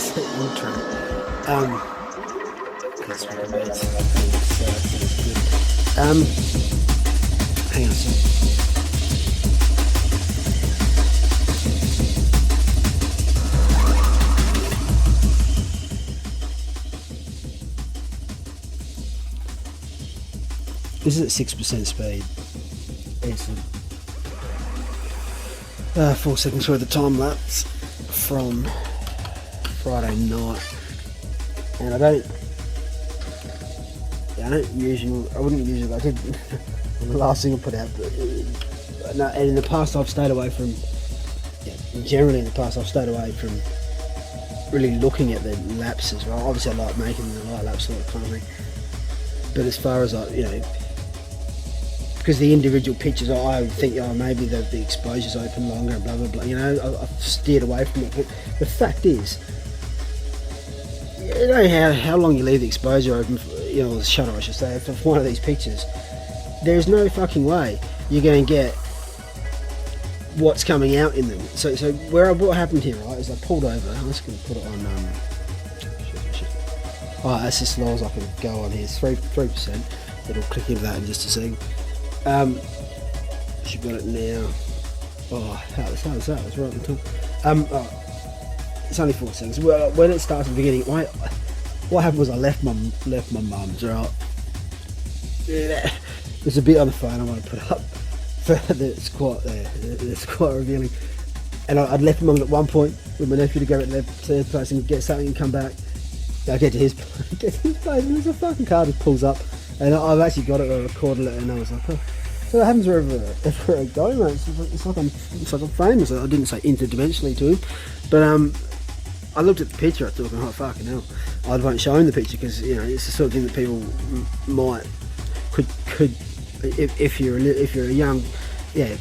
That's the intro. That's what it means. Hang on a second. This is at 6% speed. It's 4 seconds worth of time lapse from Friday night, and I wouldn't usually like it. The last thing I put out, but no, and in the past I've stayed away from. Generally, in the past I've stayed away from really looking at the lapses. Well, obviously I like making the light lapse sort of kind of thing, but as far as because the individual pictures, I think maybe the exposure's open longer and blah blah blah. I've steered away from it. But the fact is, how long you leave the exposure open, the shutter I should say, for one of these pictures. There's no fucking way you're going to get what's coming out in them. So what happened here, right, is I pulled over. I'm just going to put it on. That's just low as I can go on here. It's 3%. It'll click into that in just a second. Should got it now. How was that? It's right on the top. It's only 4 seconds. Well, when it starts at the beginning, what happened was I left my mum's, right? There's a bit on the phone I want to put up further. It's quite revealing. And I'd left mum at one point with my nephew to go to the place and get something and come back. I get to his place and there's a fucking car just pulls up, and I've actually got it, I recorded it, and I was like, oh. So that happens wherever I go, mate. It's like I'm famous. I didn't say interdimensionally to him, but I looked at the picture. I thought, oh fucking hell, I won't show him the picture because it's the sort of thing that people could if you're a young, you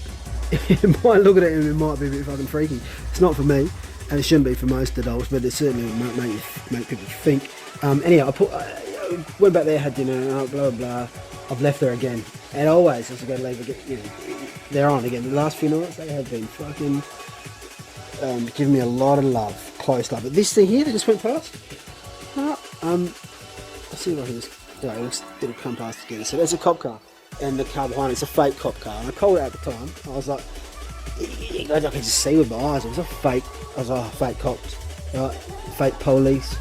might look at it and it might be a bit fucking freaky. It's not for me, and it shouldn't be for most adults, but it certainly might make people think. Anyhow, I went back there, had dinner, blah blah blah. I've left there again, and always as I go to leave again, they're on again. The last few nights they have been fucking giving me a lot of love, close love. But this thing here that just went past, I'll see if I can just. It'll come past again. So there's a cop car, and the car behind it's a fake cop car. And I called it at the time. I was like, I could just see with my eyes. It was a fake. I was like, fake cops, right? Fake police.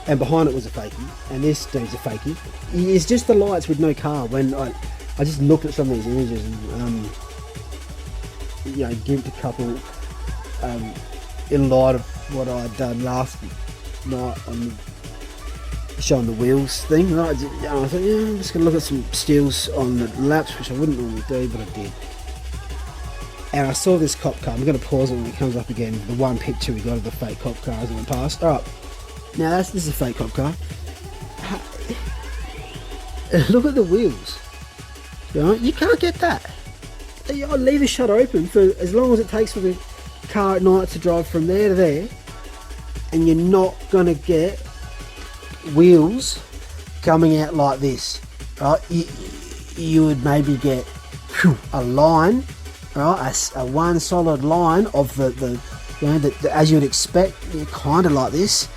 And behind it was a fakie, and this dude's a fakie. It's just the lights with no car. When I just looked at some of these images and give it a couple in light of what I'd done last night on showing the wheels thing. Right? I thought, I'm just gonna look at some stills on the laps, which I wouldn't normally do, but I did. And I saw this cop car. I'm gonna pause it when it comes up again. The one picture we got of the fake cop car as it went past. All right. Now this is a fake cop car. Look at the wheels. You can't get that. I'll leave the shutter open for as long as it takes for the car at night to drive from there to there, and you're not gonna get wheels coming out like this, right? You would maybe get a line, right? A one solid line of the as you would expect, kind of like this.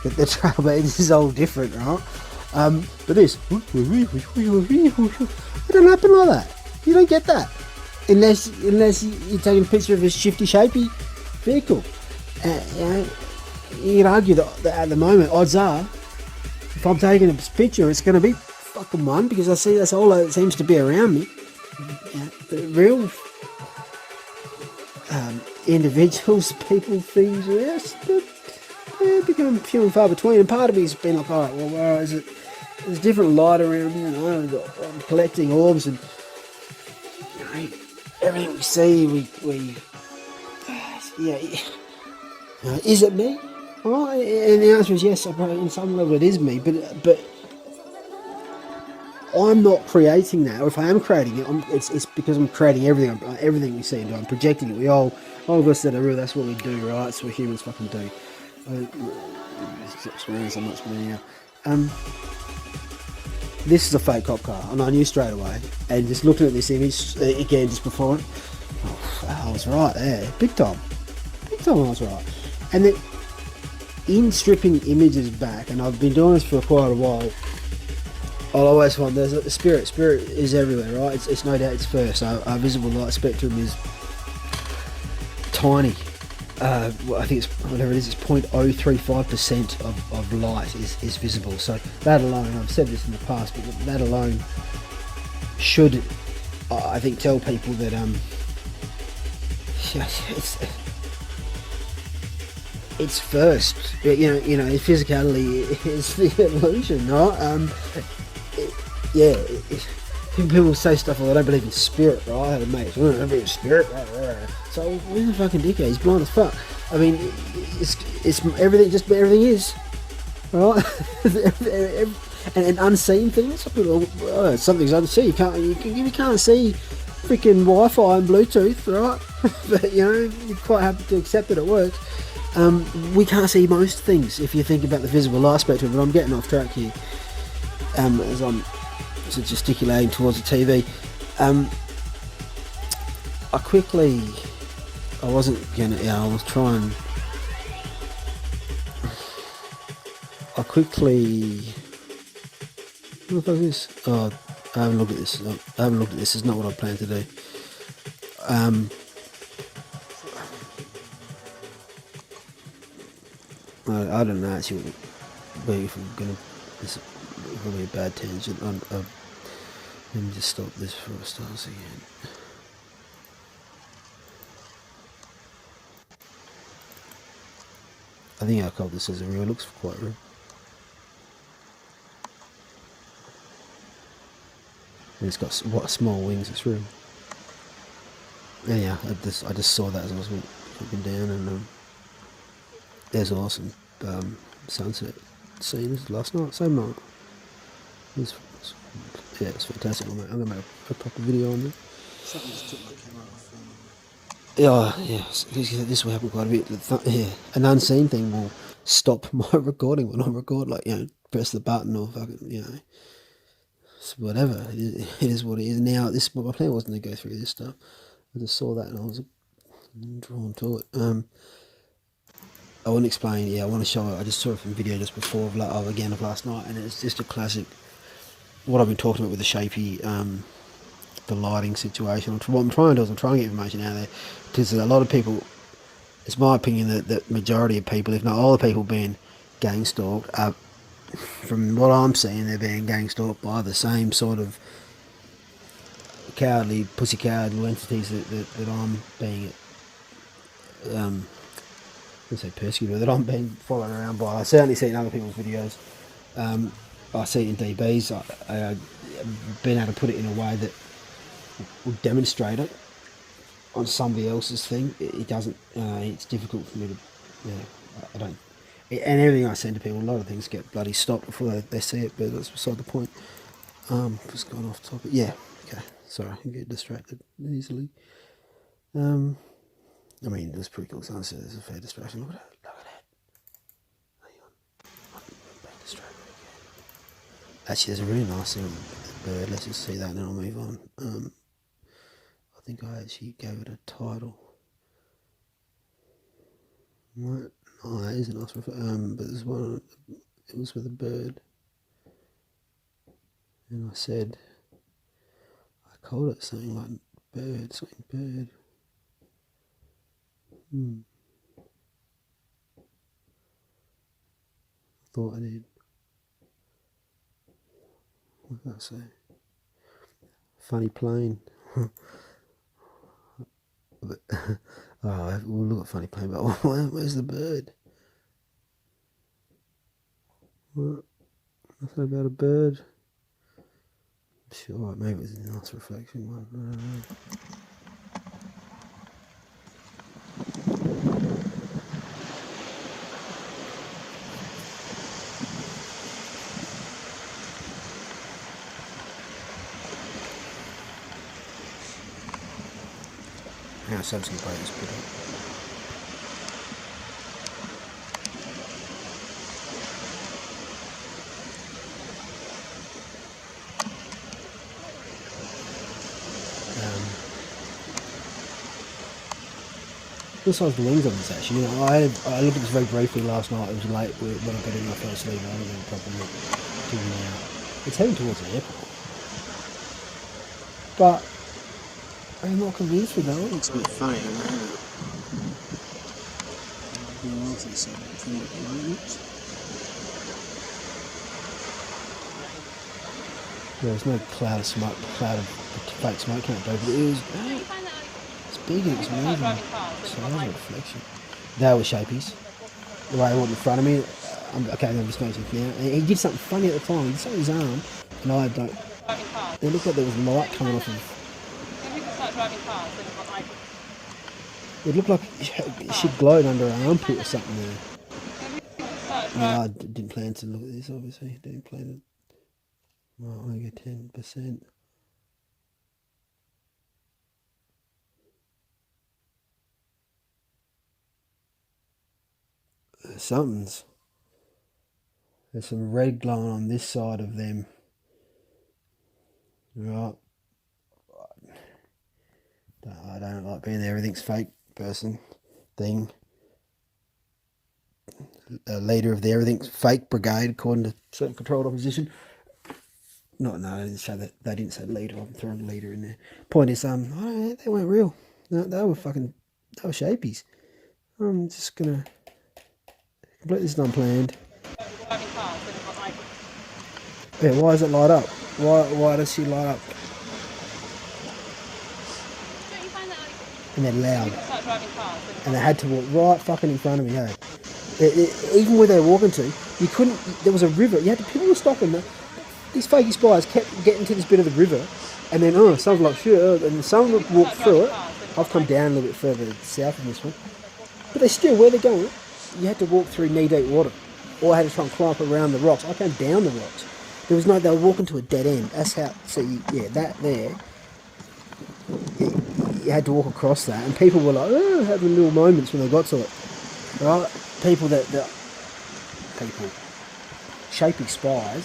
The trail, but this is all different, right? But this, it don't happen like that. You don't get that unless you're taking a picture of a shifty, shapey vehicle. You can argue that at the moment, odds are, if I'm taking a picture, it's going to be fucking one, because I see that's all that seems to be around me. The real individuals, people, things, yes. Becoming few and far between, and part of me's been like, alright, well, where is it? There's different light around me, I'm collecting orbs, and everything we see, is it me? Well, and the answer is yes. In some level, it is me, but I'm not creating that. Or if I am creating it, it's because I'm creating everything we see and do. I'm projecting it. We all of us that are real. That's what we do, right? That's what humans fucking do. Swearing so much, but anyhow. This is a fake cop car, and I knew straight away. And just looking at this image again just before it, I was right there, big time I was right. And then in stripping images back, and I've been doing this for quite a while, I'll always find there's a spirit. Spirit is everywhere, right? It's no doubt it's first. Our visible light spectrum is tiny. I think it's whatever it is. It's 0.035% of light is visible. So that alone, I've said this in the past, but that alone should, I think, tell people that it's first. You know, physicality is the illusion, right? People say stuff like, I don't believe in spirit, right? I had a mate, I don't believe in spirit. So where's the fucking dickhead? He's blind as fuck. I mean, it's everything. Just everything is, right? and unseen things. Something's unseen. You can't see freaking Wi-Fi and Bluetooth, right? But you're quite happy to accept that it works. We can't see most things if you think about the visible light spectrum. But I'm getting off track here. As I'm gesticulating towards the TV. I wasn't gonna, I was trying. What the fuck is this? Oh, I haven't looked at this. It's not what I planned to do. I don't know actually, but if I'm gonna, this is probably a bad tangent. Let me just stop this before it starts again. I think our cold this as a real looks quite real. And it's got what small wings. It's real. Anyhow, I just saw that as I was looking down, and there's awesome sunset scenes last night. Same night. It's fantastic. I'm gonna make a proper video on that. Something just took my camera off. This will happen quite a bit. An unseen thing will stop my recording when I record. Like, press the button or fucking, whatever. It is what it is. Now, my plan wasn't to go through this stuff. I just saw that and I was drawn to it. I want to explain. I want to show it. I just saw it from video just before of last night, and it's just a classic. What I've been talking about with the shapey, the lighting situation. What I'm trying to do is I'm trying to get information out there, because a lot of people, it's my opinion that the majority of people, if not all the people being gang stalked, from what I'm seeing, they're being gang stalked by the same sort of cowardly, pussy-coward entities that I'm being, let's say persecuted, that I'm being followed around by. I certainly see it in other people's videos. I see it in DBs. I've been able to put it in a way that will demonstrate it on somebody else's thing. It doesn't. It's difficult for me to. I don't. And everything I send to people, a lot of things get bloody stopped before they see it. But that's beside the point. Just gone off topic. Yeah. Okay. Sorry, I can get distracted easily. I mean, it was pretty cool sunset. There's a fair distraction. Look at that. Look at that. Hang on. I'm being distracted again. Actually, there's a really nice little bird. Let's just see that and then I'll move on. I think I actually gave it a title. What? Oh, that is a nice reflection. But there's one, it was with a bird. And I said, I called it something like bird, something bird. Thought I did. What did I say? Funny plane. But, we'll look at funny plane, but where's the bird? What? Nothing about a bird. Sure, maybe it was a nice reflection one. I don't know. How Samsung play this put up. the size of the wings on this actually. You know, I looked at this very briefly last night. It was late when I got in. I fell asleep. I didn't have a proper look. It's heading towards the airport, but I'm not convinced with that one. Looks a bit funny, isn't it? Everything else is pretty much. There's no cloud of smoke, cloud of fake smoke coming over, but it was. It's big and it's moving. So there's a reflection. They were shapies. The way I walked in front of me, okay, I'm just noticing now. And he did something funny at the time. He saw his arm, and I don't. It looked like there was light coming off of. It looked like she'd glowed under her armpit or something there. No, I didn't plan to look at this, obviously. Didn't plan to. Well, I get 10%. Something's. There's some red glowing on this side of them. Right. I don't like being there. Everything's fake person thing. A leader of the everything's fake brigade, according to certain controlled opposition. No, they didn't say that. They didn't say leader. I'm throwing leader in there. Point is, they weren't real. No, they were shapies. I'm just gonna complete this unplanned. Yeah, why does it light up? Why does she light up? And they're loud. And they had to walk right fucking in front of me, hey. Even where they were walking to, you couldn't, there was a river, people were stopping. These fakey spies kept getting to this bit of the river, and then, someone's like, sure, and someone would walk through it. I've come down a little bit further south in this one. But they still, where they're going, you had to walk through knee-deep water. Or I had to try and climb up around the rocks. I came down the rocks. They were walking to a dead end. That's how, that there, you had to walk across that, and people were like, having little moments when they got to it. Right? People, shapey spies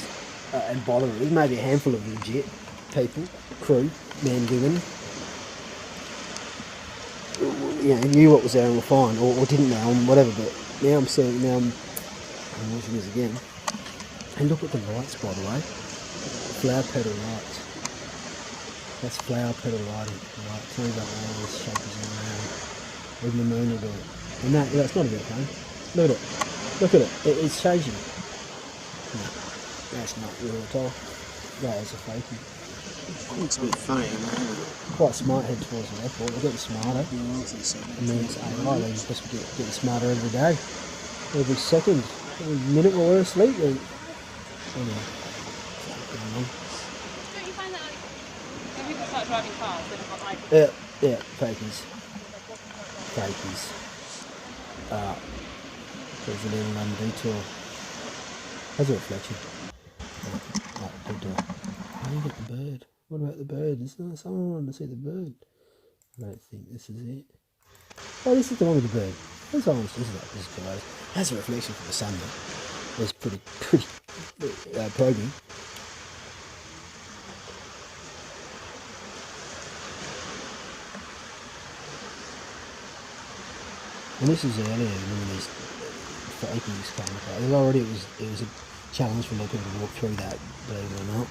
and botherers, maybe a handful of legit people, crew, men, women, knew what was there and were fine, or didn't know, and whatever, but I'm watching this again. And look at the lights, by the way. Flower petal lights. That's flower petal lighting. Right, turns up all this shapies around. Even the moon will do it. And that's not a bit of pain. Look at it. Look at it. It's changing. No, that's not real at all. That is a fakie. Looks a bit funny, isn't it? Quite smart head towards the airport. They're getting smarter. I mean, it's AI. They're supposed to be getting smarter every day. Every second. Every minute while we're asleep. Anyway. Don't you find that when people start driving cars, they've got like... Yeah, fakies. There's a little detour. Has a reflection. Detour. How do you get the bird? What about the bird? Is there someone wanting to see the bird? I don't think this is it. Oh, this is the one with the bird. This is close. Has a reflection from the sun though. It's pretty probing. And this is earlier when these fakies came about. Already it was a challenge for a lot of people to walk through that, believe it or not.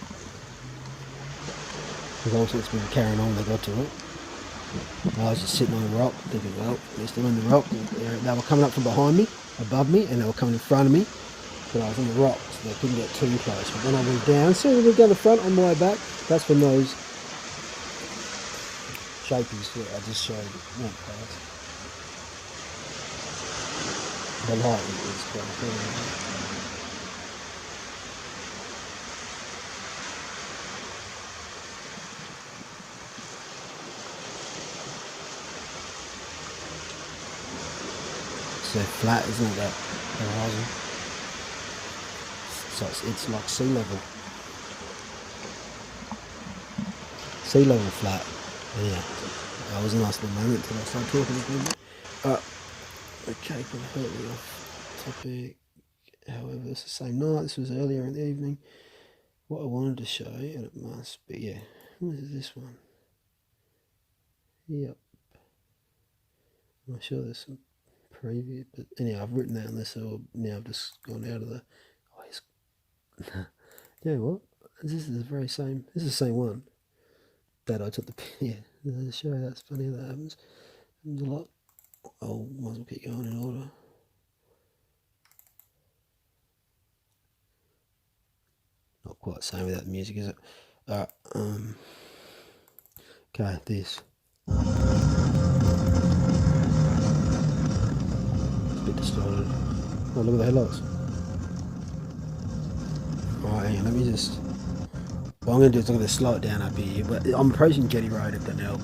Because all sorts of people carrying on when they got to it. I was just sitting on a rock thinking, well, they're still on the rock. They were coming up from behind me, above me, and they were coming in front of me. But I was on the rock, so they couldn't get too close. But when I went down, as soon as I went down the front on my way back, that's when those shapies that I just showed went past. The light was quite cool. So flat, isn't it, that horizon? So it's like sea level. Sea level flat. Yeah. That was a nice little moment until I started talking again. Okay, completely off topic. However, it's the same night. This was earlier in the evening. What I wanted to show, and it must be, yeah. What is this one? Yep. I'm sure there's some preview, but anyhow, I've written that on this orb. Now I've just gone out of the. Oh, it's, you know what? This is the very same. This is the same one that I took the. Yeah, to show you that's funny that happens. Happens a lot. Oh, might as well keep going in order. Not quite the same without the music, is it? Okay, this. It's a bit distorted. Oh, look at the headlights. Alright, hang on, let me just. What I'm going to do is I'm going to slow it down up here. But I'm approaching Jetty Road at Glenelg.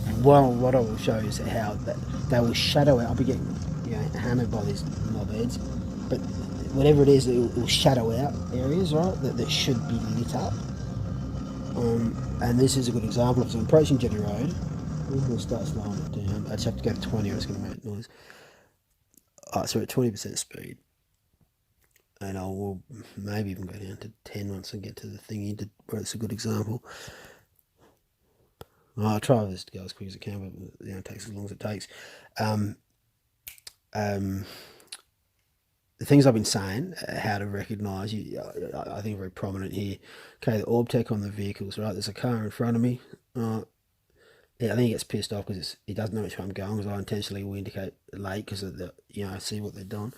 And what I will show you is how they will shadow out. I'll be getting hammered by these knobheads. But whatever it is, it will shadow out areas, right, that should be lit up. And this is a good example of. So I'm approaching Jetty Road. I'm going to start slowing it down. I just have to go to 20 or it's going to make noise. Alright, so we're at 20% speed. And I will maybe even go down to 10 once I get to the thingy where it's a good example. I'll try this to go as quick as I can, but it takes as long as it takes. The things I've been saying, how to recognise, I think are very prominent here. Okay, the orb tech on the vehicles, right? There's a car in front of me. Yeah, I think he gets pissed off because he doesn't know which way I'm going, because I intentionally will indicate late because of the, I see what they're doing.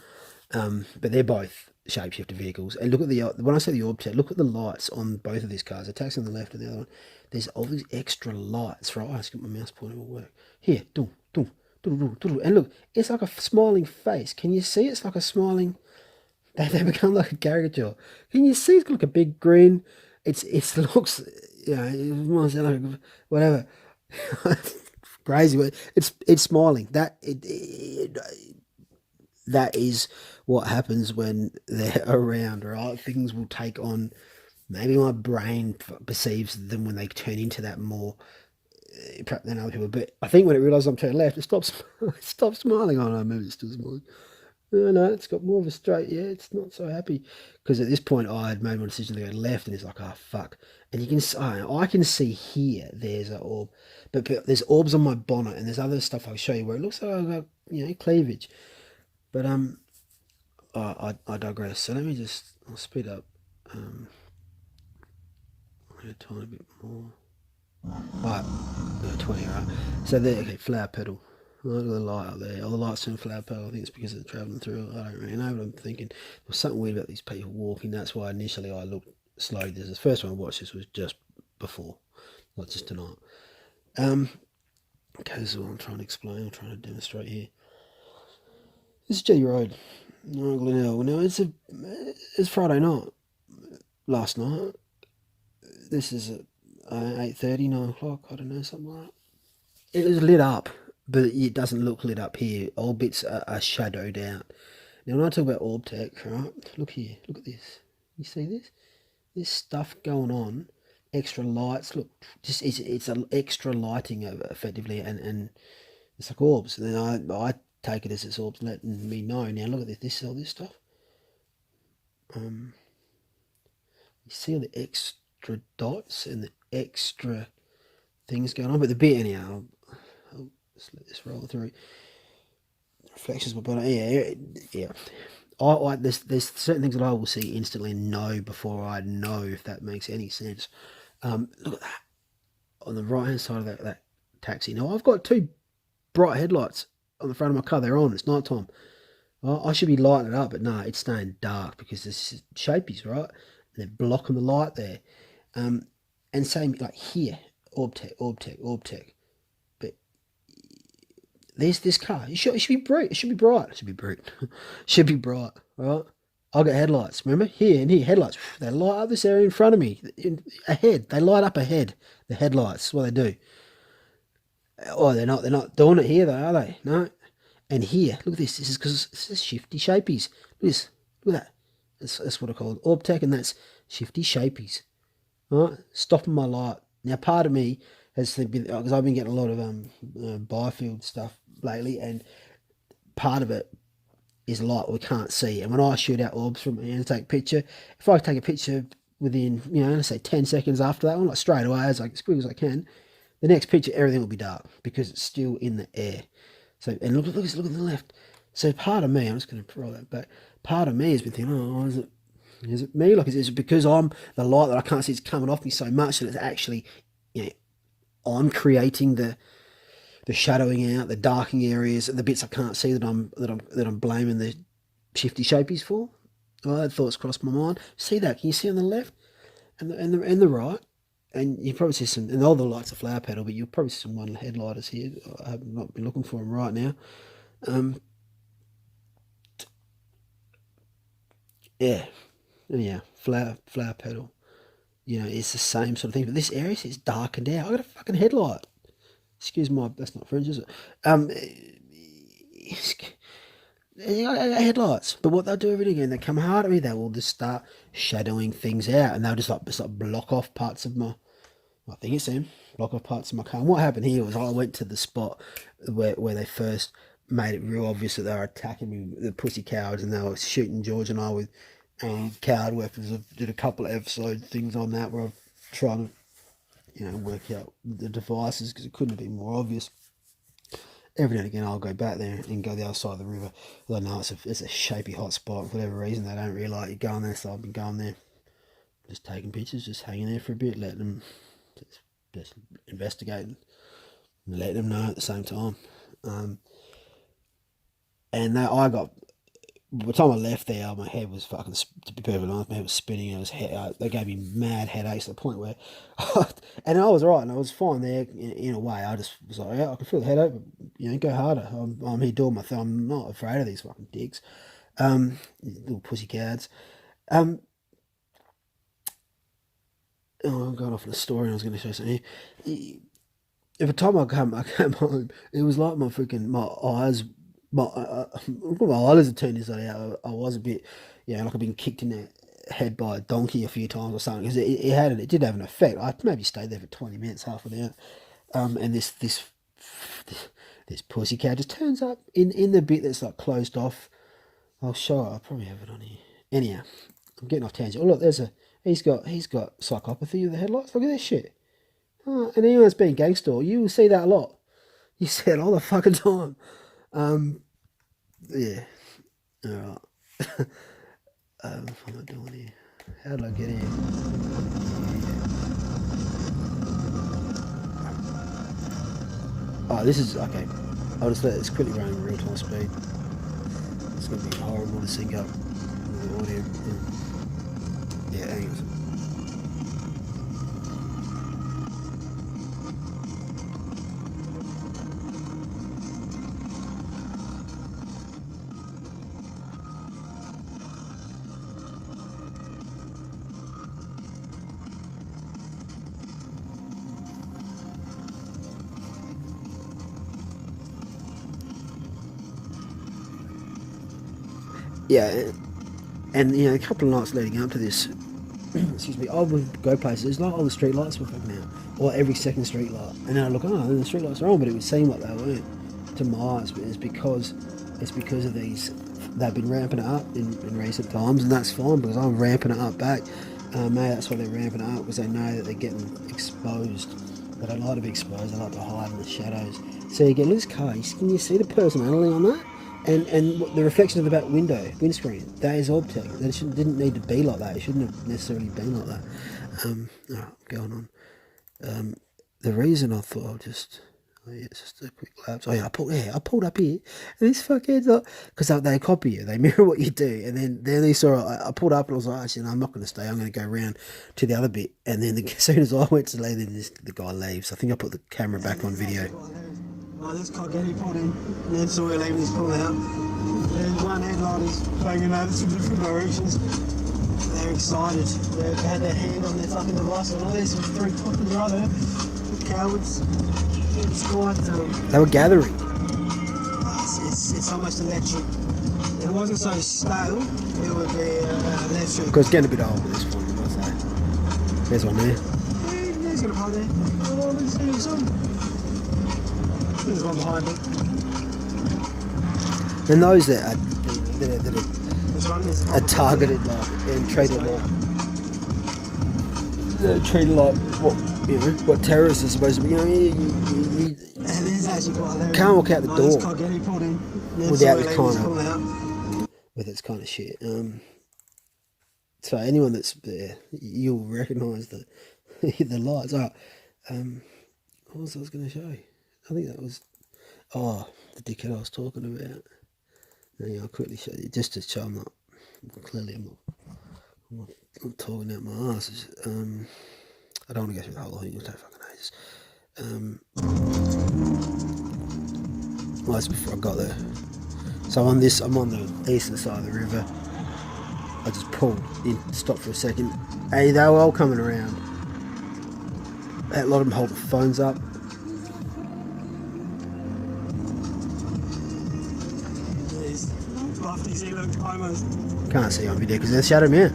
But they're both shapeshifter vehicles. And look at the, when I say the orb tech, look at the lights on both of these cars. The taxi on the left and the other one. There's all these extra lights, right? I just got my mouse pointer, will work. Here, and look, it's like a smiling face. Can you see? It's like a smiling. They become like a caricature. Can you see? It's got like a big grin. It looks, it might sound like whatever. Crazy, but it's smiling. That is what happens when they're around, right? Things will take on. Maybe my brain perceives them when they turn into that more than other people. But I think when it realises I'm turning left, it stops smiling. Oh no, maybe it's still smiling. No, it's got more of a straight. Yeah, it's not so happy because at this point I had made my decision to go left, and it's like, oh fuck. And you can, I can see here. There's an orb, but there's orbs on my bonnet, and there's other stuff I'll show you where it looks like I've got cleavage. But I digress. So let me I'll speed up. I'm going to tiny bit more. Right, 20, right. So there, okay, flower petal. Look at the light up there. All the lights in flower petal. I think it's because they're travelling through. I don't really know, but I'm thinking there was something weird about these people walking. That's why initially I looked slowly. The first one I watched this was just before, not just tonight. Okay, this is what I'm trying to explain. I'm trying to demonstrate here. This is Jetty Road. No, Glenelg. Now it's Friday night. Last night. This is at 8:30, 9 o'clock. I don't know, something like that. It was lit up, but it doesn't look lit up here. All bits are shadowed out. Now, when I talk about orb tech, right? Look here. Look at this. You see this? This stuff going on. Extra lights. Look, just it's an extra lighting effectively, and it's like orbs. And then I take it as it's orbs letting me know. Now look at this. This is all this stuff. You see all the extra dots and the extra things going on, but the bit anyhow. I'll just let this roll through. Reflections, but yeah. There's certain things that I will see instantly and know before I know, if that makes any sense. Look at that on the right hand side of that taxi. Now I've got two bright headlights on the front of my car. They're on. It's night time. I should be lighting it up, but no, it's staying dark because this is shapies, right? And they're blocking the light there. And same like here, orb tech. But there's this car. It should be bright. It should be bright. Should be bright. Right? I'll get headlights. Remember here and here, headlights. They light up this area in front of me, ahead. They light up ahead. The headlights. That's what they do. Oh, they're not doing it here though, are they? No. And here, look at this. This is because this is shifty shapies. Look at this. Look at that. That's what I call it. Orb tech, and that's shifty shapies. Right? Stopping my light. Now, part of me has been, because I've been getting a lot of biofield stuff lately, and part of it is light we can't see. And when I shoot out orbs from and take a picture, if I take a picture within, let's say 10 seconds after that one, like straight away, as quick as I can, the next picture, everything will be dark because it's still in the air. So, and look at the left. So part of me, I'm just going to roll that back. Part of me has been thinking, oh, is it me? Like, is it because I'm the light that I can't see is coming off me so much that it's actually, you know, I'm creating the shadowing out, the darking areas, the bits I can't see that I'm blaming the shifty shapies for. Well, that thoughts crossed my mind. See that? Can you see on the left and the right? And you probably see some, and all the lights are flower petal, but you'll probably see some one headlighters here. I have not been looking for them right now. Yeah, flower petal. You know, it's the same sort of thing. But this area is darkened out. I got a fucking headlight. Excuse my, that's not French, is it? I got headlights. But what they'll do every again, they come hard at me. They will just start shadowing things out, and they'll just like block off parts of my. I think it's them. Block off parts of my car. And what happened here was I went to the spot where they first made it real obvious that they were attacking me, the pussy cowards, and they were shooting George and I with coward weapons. I did a couple of episode things on that where I'm trying to, you know, work out the devices because it couldn't have been more obvious. Every now and again I'll go back there and go the other side of the river. I know it's a shapey hot spot for whatever reason. They don't really like you going there, so I've been going there, just taking pictures, just hanging there for a bit, letting them just investigating and letting them know at the same time. And I got, by the time I left there, my head was fucking, to be perfectly honest, my head was spinning. They gave me mad headaches to the point where, and I was alright and I was fine there in a way. I just was like, yeah, I can feel the headache, but you know, go harder. I'm here doing my thing. I'm not afraid of these fucking dicks, little pussy cowards. I'm going off on a story. I was going to show something here. By the time I came home, it was like my eyes. My eyelids had turned inside out. I was a bit, you know, like I've been kicked in the head by a donkey a few times or something. Because it did have an effect. I maybe stayed there for 20 minutes, half an hour. And this pussy cat just turns up in the bit that's like closed off. I'll show it. I'll probably have it on here. Anyhow, I'm getting off tangent. Oh look, he's got psychopathy with the headlights. Look at this shit. Oh, and anyone that's been gangster, you will see that a lot. You see it all the fucking time. Yeah. Alright. What am I doing here? How did I get here? Oh, this is okay. I'll just let this quickly run in real time speed. It's gonna be horrible to sync up with the audio. Yeah, hang on. Yeah, and you know, a couple of nights leading up to this, excuse me, I would go places like all the street lights were fucking out, or every second street light, and then I look, oh, the street lights are on, but it would seem like they weren't to my eyes. But it's because of these. They've been ramping it up in recent times, and that's fine because I'm ramping it up back. Maybe that's why they're ramping it up, because they know that they're getting exposed. They don't like to be exposed. They like to hide in the shadows. So you get this car. Can you see the personality on that? And the reflection of the back windscreen, that is Obtech. That didn't need to be like that. It shouldn't have necessarily been like that. Going on. The reason I thought it's just a quick lapse. I pulled up here, and this fuckhead's like, because they copy you, they mirror what you do, and then they saw I pulled up and I was like, actually, no, I'm not going to stay. I'm going to go around to the other bit, and then as soon as I went to leave, then the guy leaves. I think I put the camera back on video. Oh, this cock getting pulled in, and then saw leaving his pull out. There's one headlight is banging over some different directions. They're excited. They've had their hand on their fucking device, and all these three fucking brother cowards. It's quite. They were gathering. It's almost electric. If it wasn't so stale, it would be electric. Because it's getting a bit old at this point, I must say. There's one there. Yeah, there's got a part there. Oh, let's do something. There's one behind it. And those that are targeted like and treated like. they're treated like what terrorists are supposed to be. You can't walk out the door without this kind of shit. So anyone that's there, you'll recognise the the lights. What was I going to show you? I think that was the dickhead I was talking about. I'll quickly show you just to show I'm not talking out my ass. I don't want to go through the whole thing. It'll take fucking ages. Well, that's before I got there. So I'm on the eastern side of the river. I just pulled in, stopped for a second. Hey, they were all coming around. A lot of them hold the phones up. Can't see on video because they're shadowed me out.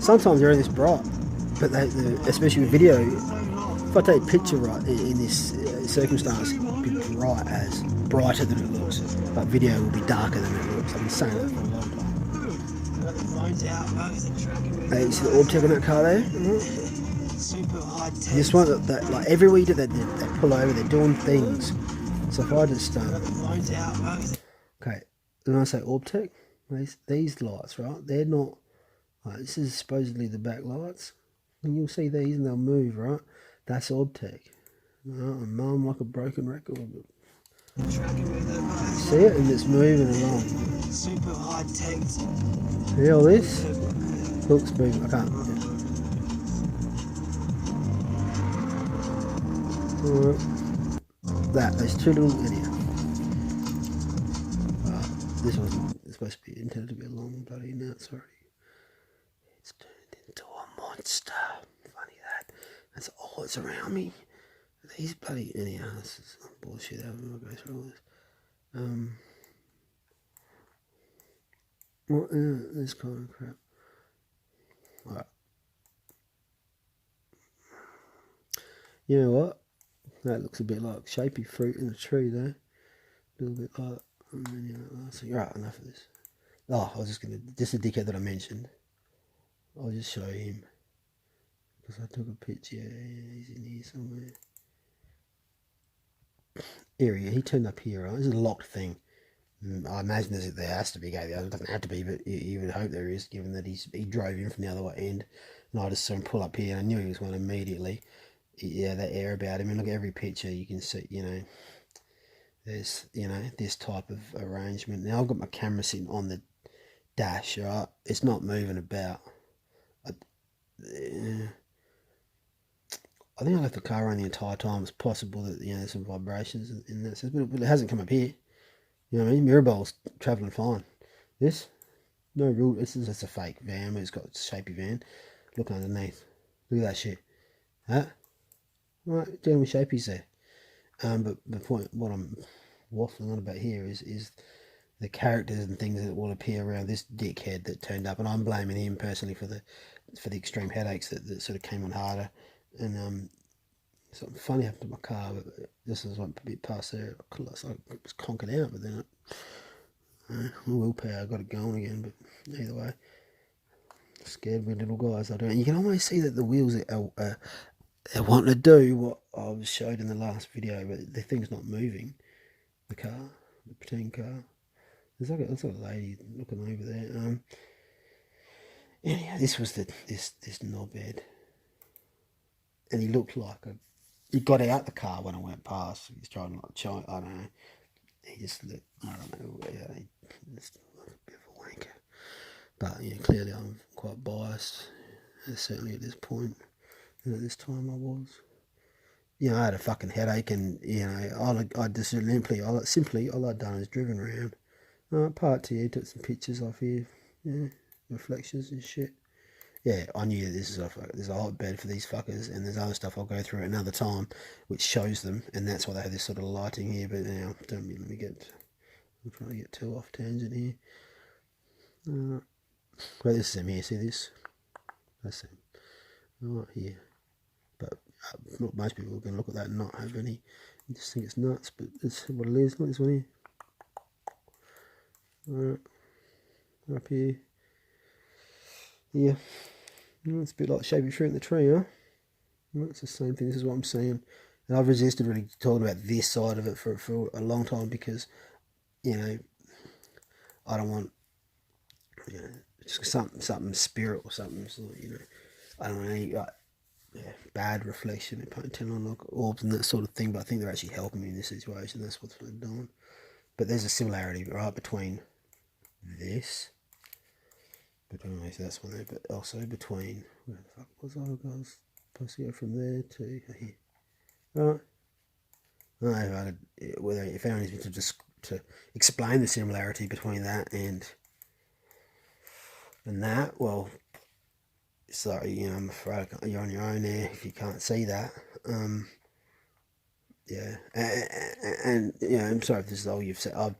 Sometimes they're this bright, but they especially with video, if I take a picture right in this circumstance, it'll be brighter than it looks. But video will be darker than it looks. I've been saying that for a long time. Hey, you see the orb tech on that car there? This one, that like every week they pull over, they're doing things. So if I just okay, when I say orb tech, these lights, right? They're not like this is supposedly the back lights. And you'll see these and they'll move, right? That's orb tech. And I'm like a broken record. See it? And it's moving along. Super high tech. See all this? Looks moving. I can't. Alright. There's two little anyhow. This wasn't supposed to be intended to be a long bloody nuts already. It's turned into a monster. Funny that. That's all that's around me. These bloody anyhow, this is bullshit. I'll go through all this. This kind of crap. Alright. You know what? That looks a bit like shapey fruit in a tree there. A little bit like that. Right, enough of this. I was just a dickhead that I mentioned. I'll just show him. Because I took a picture. Yeah, he's in here somewhere. Area, he turned up here, right? This is a locked thing. I imagine there has to be a gate there. It doesn't have to be, but you would hope there is, given that he drove in from the other end. And I just saw him pull up here, and I knew he was one immediately. Yeah, that air about him. And look at every picture, you can see, there's, this type of arrangement. Now I've got my camera sitting on the dash, right? It's not moving about. I think I left the car on the entire time. It's possible that there's some vibrations in that sense, but it hasn't come up here. You know what I mean? Mirabelle's travelling fine. This, no real. This is just a fake van. It's got a shapey van. Look underneath. Look at that shit. Huh? Right, dealing with shapies there. But the point, what I'm waffling on about here is the characters and things that will appear around this dickhead that turned up, and I'm blaming him personally for the extreme headaches that sort of came on harder. And something funny happened to my car, but just as I went a bit past there, I was conking out, but then willpower got it going again. But either way, scared with little guys. I don't. You can almost see that the wheels are wanting to do what I was showed in the last video, but the thing's not moving. The car, the pretend car. There's like a lady looking over there. Anyhow, this was this knobhead. And he looked like he got out the car when I went past. He's trying to like I don't know. He just looked, I don't know. Yeah, just a bit of a wanker. But clearly I'm quite biased. Certainly at this point. And at this time I was. I had a fucking headache, and all I'd done is driven around. Parked here, took some pictures off here. Yeah, reflections and shit. Yeah, I knew there's a hotbed for these fuckers, and there's other stuff I'll go through at another time, which shows them, and that's why they have this sort of lighting here. But now, I'm trying to get too off tangent here. Well, this is him here. See this? That's him. Right here. But most people are going to look at that and not have any. You just think it's nuts, but it's what it is. Look at this one here. Up here. Yeah. It's a bit like shapey fruit in the tree, huh? Well, it's the same thing. This is what I'm saying. And I've resisted really talking about this side of it for a long time because, you know, I don't want, you know, just something spirit or something. So, you know, I don't want any bad reflection and painting on like orbs and that sort of thing. But I think they're actually helping me in this situation. That's what they're doing. But there's a similarity, right, between this. Between that's one there, but also between where the fuck was I? I was supposed to go from there to here. Right. Whether if anyone needs me to explain the similarity between that and that, well, sorry, you know, I'm afraid you're on your own there if you can't see that. Yeah, and you know, I'm sorry if this is all you've said. I've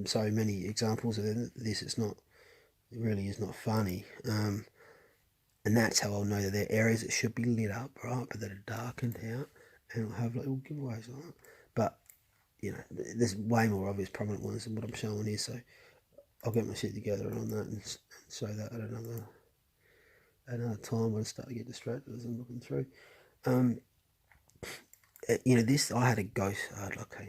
so many examples of this. It really is not funny. And that's how I'll know that there are areas that should be lit up, right, but that are darkened out, and it'll have little giveaways on it. But you know, there's way more obvious prominent ones than what I'm showing here. So I'll get my shit together on that and show that at another time when I start to get distracted as I'm looking through. You know, this I had a ghost. I had like a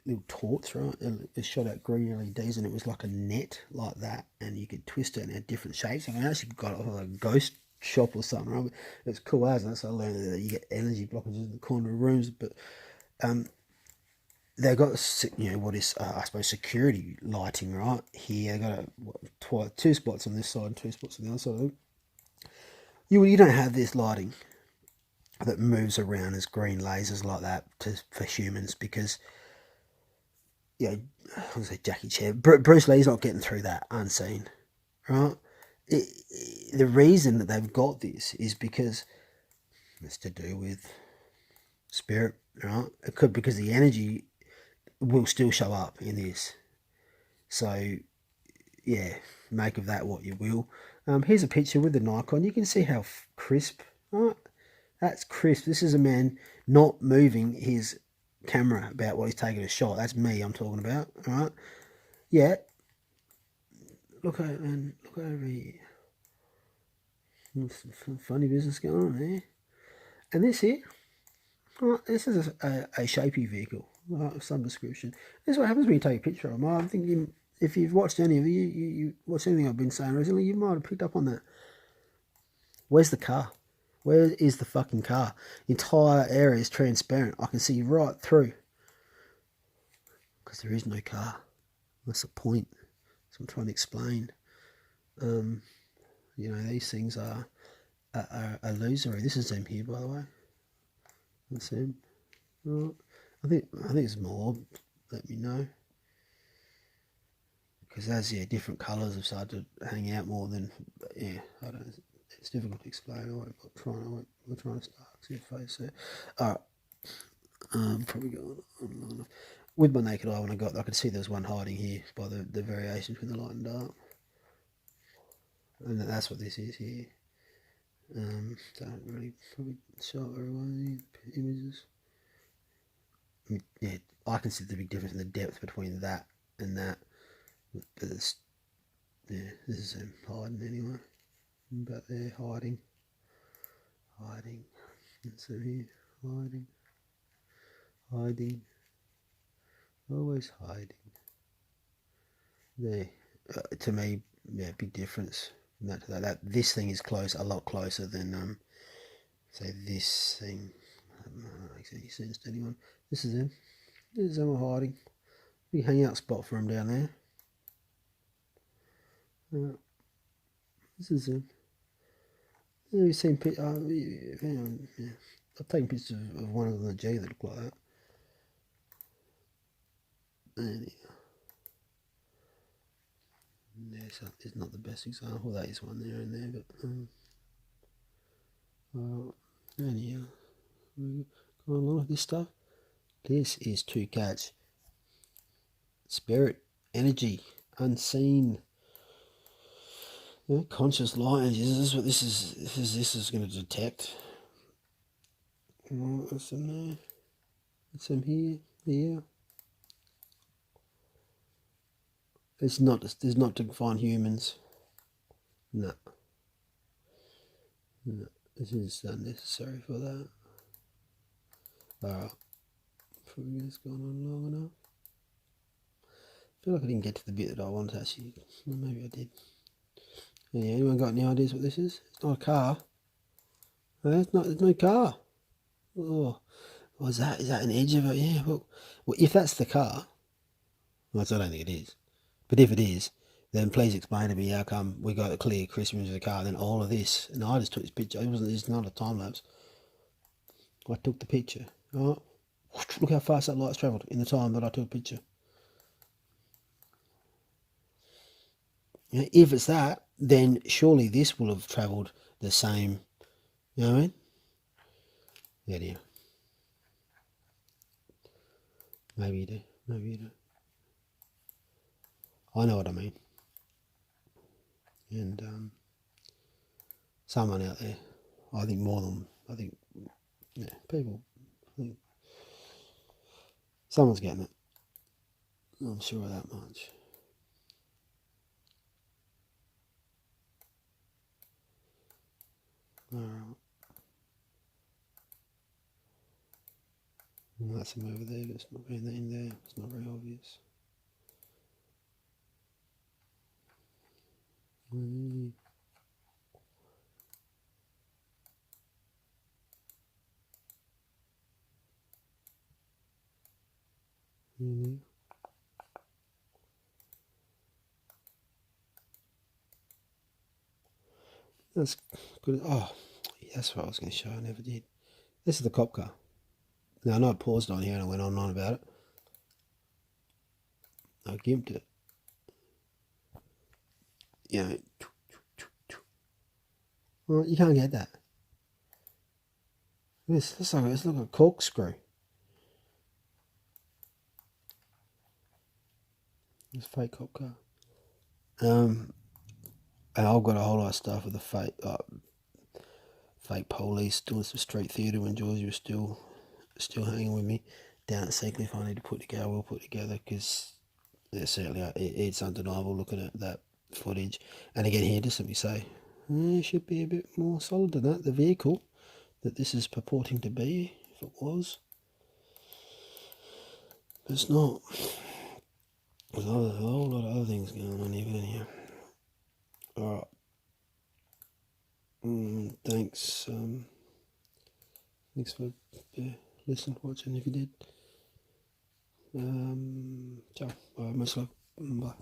little torch, right? And it shot out green LEDs, and it was like a net like that, and you could twist it and it had different shapes. I mean, I actually got it off like a ghost shop or something, right? It's cool as, and so I learned that you get energy blockages in the corner of rooms, but they've got, you know, what is I suppose security lighting right here. They got two spots on this side and two spots on the other side. You don't have this lighting that moves around as green lasers like that for humans because, you know, I was say Jackie Chan, Bruce Lee's not getting through that unseen, right? The reason that they've got this is because it's to do with spirit, right? It could because the energy will still show up in this. So, yeah, make of that what you will. Here's a picture with the Nikon. You can see how crisp, right? That's crisp. This is a man not moving his camera about what he's taking a shot. That's me I'm talking about, right? Yeah. Look over here. There's some funny business going on there. And this here, right, this is a shapey vehicle, right, of some description. This is what happens when you take a picture of them. I'm thinking if you've watched any of you watched anything I've been saying recently, you might have picked up on that. Where's the car? Where is the fucking car? The entire area is transparent. I can see right through. Because there is no car. That's the point. That's what I'm trying to explain. You know, these things are illusory. This is them here, by the way. That's them. Right. I think it's more. Let me know. Because as different colours have started to hang out more than I don't. It's difficult to explain. I won't trying to start. See your face there. All right. Probably going on long enough. With my naked eye, when I could see there was one hiding here by the variation between the light and dark, and that's what this is here. Don't really probably show it very well in the images. I mean, yeah, I can see the big difference in the depth between that and that. But it's, this is him hiding anyway. But they're hiding. That's him here, hiding. Always hiding. There, to me, yeah, big difference from that to that. This thing is a lot closer than say this thing. I don't know if that makes any sense to anyone. This is him. This is him hiding. Big hangout spot for him down there. This is him. Yeah, you've seen I've taken pictures of one of the G that look like that. And it's not the best example. That is one there and there, but anyhow, going along with this stuff. This is to catch spirit, energy, unseen, conscious light energy. This is what this is going to detect. What's in there? It's in here. It's not to find humans. No. This is unnecessary for that. Alright. Probably it's gone on long enough. I feel like I didn't get to the bit that I wanted actually. Well, maybe I did. Yeah, anyone got any ideas what this is? It's not a car. No, it's not. There's no car. Oh, is that an edge of it? Yeah. Well, if that's the car, well, I don't think it is. But if it is, then please explain to me how come we got a clear crisp image of the car, then all of this. And I just took this picture. It's not a time lapse. I took the picture. Oh, look how fast that light's travelled in the time that I took a picture. You know, if it's that, then surely this will have travelled the same. You know what I mean? Yeah, dear. Maybe you do. Maybe you do. I know what I mean. And someone out there, I think yeah, people, I think someone's getting it. I'm sure of that much. Alright. Well, that's him over there, but it's not really in there. It's not very obvious. That's good. Oh, that's what I was going to show. I never did. This is the cop car. Now, I know I paused on here and I went on and on about it. I gimped it. You know, well, you can't get that. It's like a corkscrew. It's a fake cop car. And I've got a whole lot of stuff with the fake police doing some street theatre when Georgie was still hanging with me down at Seacliff. I need to put together. We'll put together because certainly it's undeniable looking at that footage. And again, here, just let me say, it should be a bit more solid than that. The vehicle that this is purporting to be, if it was, but it's not. There's a whole lot of other things going on here, but anyhow. Alright. Thanks. Thanks for listening, watching if you did. Ciao. Much love. Bye.